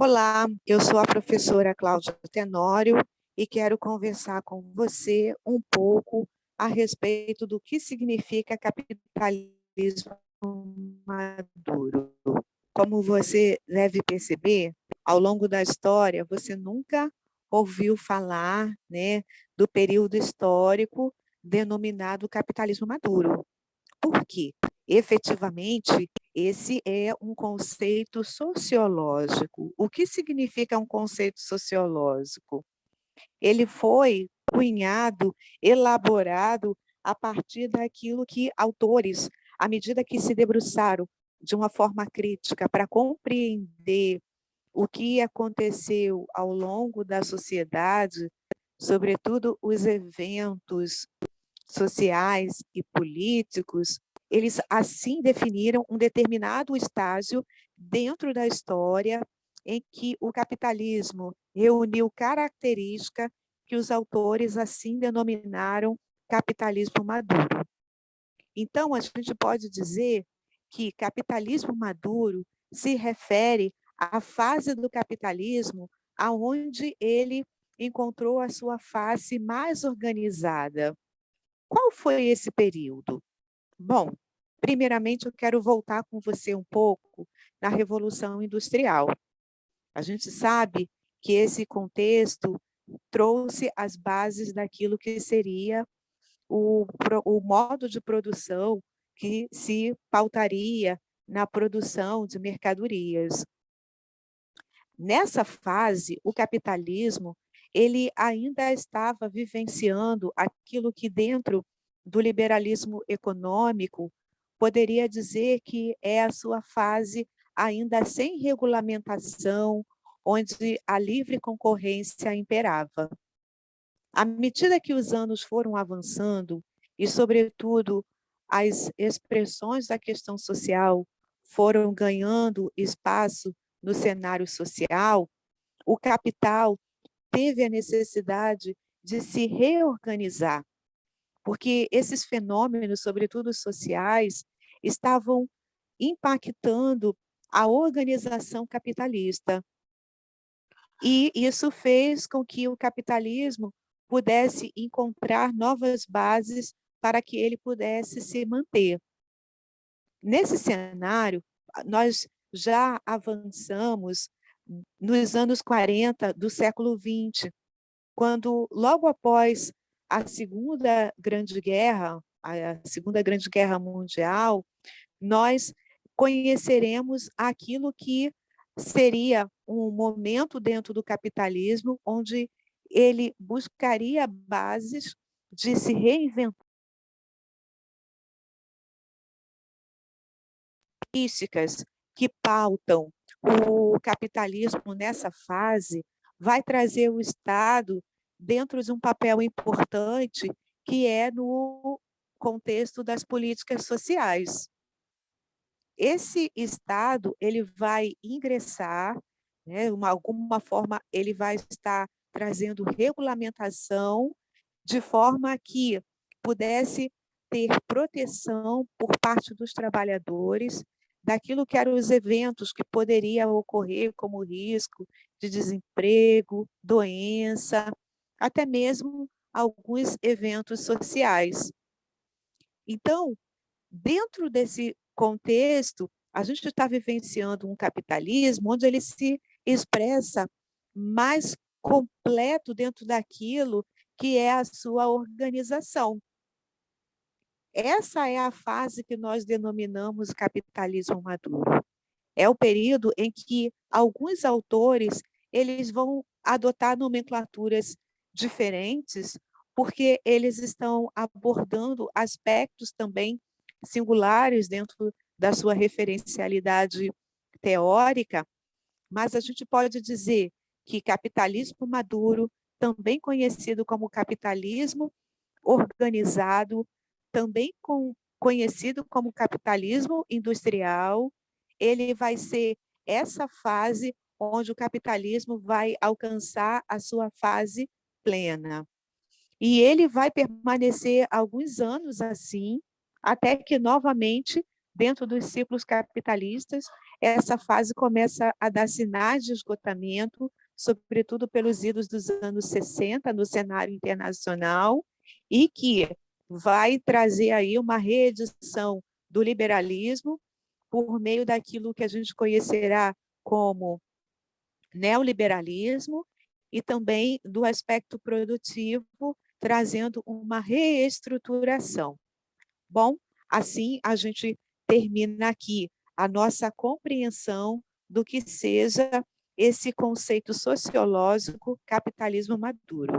Olá, eu sou a professora Cláudia Tenório e quero conversar com você um pouco a respeito do que significa capitalismo maduro. Como você deve perceber, ao longo da história, você nunca ouviu falar, né, do período histórico denominado capitalismo maduro. Por quê? Efetivamente, esse é um conceito sociológico. O que significa um conceito sociológico? Ele foi cunhado, elaborado a partir daquilo que autores, à medida que se debruçaram de uma forma crítica para compreender o que aconteceu ao longo da sociedade, sobretudo os eventos sociais e políticos, eles assim definiram um determinado estágio dentro da história em que o capitalismo reuniu características que os autores assim denominaram capitalismo maduro. Então, a gente pode dizer que capitalismo maduro se refere à fase do capitalismo aonde ele encontrou a sua face mais organizada. Qual foi esse período? Bom, primeiramente eu quero voltar com você um pouco na Revolução Industrial. A gente sabe que esse contexto trouxe as bases daquilo que seria o modo de produção que se pautaria na produção de mercadorias. Nessa fase, o capitalismo ele ainda estava vivenciando aquilo que dentro do liberalismo econômico poderia dizer que é a sua fase ainda sem regulamentação, onde a livre concorrência imperava. À medida que os anos foram avançando e, sobretudo, as expressões da questão social foram ganhando espaço no cenário social, o capital teve a necessidade de se reorganizar, porque esses fenômenos, sobretudo sociais, estavam impactando a organização capitalista. E isso fez com que o capitalismo pudesse encontrar novas bases para que ele pudesse se manter. Nesse cenário, nós já avançamos nos anos 40 do século XX, quando, logo após a Segunda Grande Guerra Mundial, nós conheceremos aquilo que seria um momento dentro do capitalismo onde ele buscaria bases de se reinventar políticas que pautam o capitalismo nessa fase, vai trazer o Estado dentro de um papel importante que é no contexto das políticas sociais. Esse Estado, ele vai ingressar, né, alguma forma, ele vai estar trazendo regulamentação de forma que pudesse ter proteção por parte dos trabalhadores daquilo que eram os eventos que poderiam ocorrer, como risco de desemprego, doença, até mesmo alguns eventos sociais. Então, dentro desse contexto, a gente está vivenciando um capitalismo onde ele se expressa mais completo dentro daquilo que é a sua organização. Essa é a fase que nós denominamos capitalismo maduro. É o período em que alguns autores eles vão adotar nomenclaturas diferentes, porque eles estão abordando aspectos também singulares dentro da sua referencialidade teórica, mas a gente pode dizer que capitalismo maduro, também conhecido como capitalismo organizado, também conhecido como capitalismo industrial, ele vai ser essa fase onde o capitalismo vai alcançar a sua fase plena. E ele vai permanecer alguns anos assim, até que novamente dentro dos ciclos capitalistas, essa fase começa a dar sinais de esgotamento, sobretudo pelos idos dos anos 60 no cenário internacional, e que vai trazer aí uma reedição do liberalismo por meio daquilo que a gente conhecerá como neoliberalismo e também do aspecto produtivo, trazendo uma reestruturação. Bom, assim a gente termina aqui a nossa compreensão do que seja esse conceito sociológico capitalismo maduro.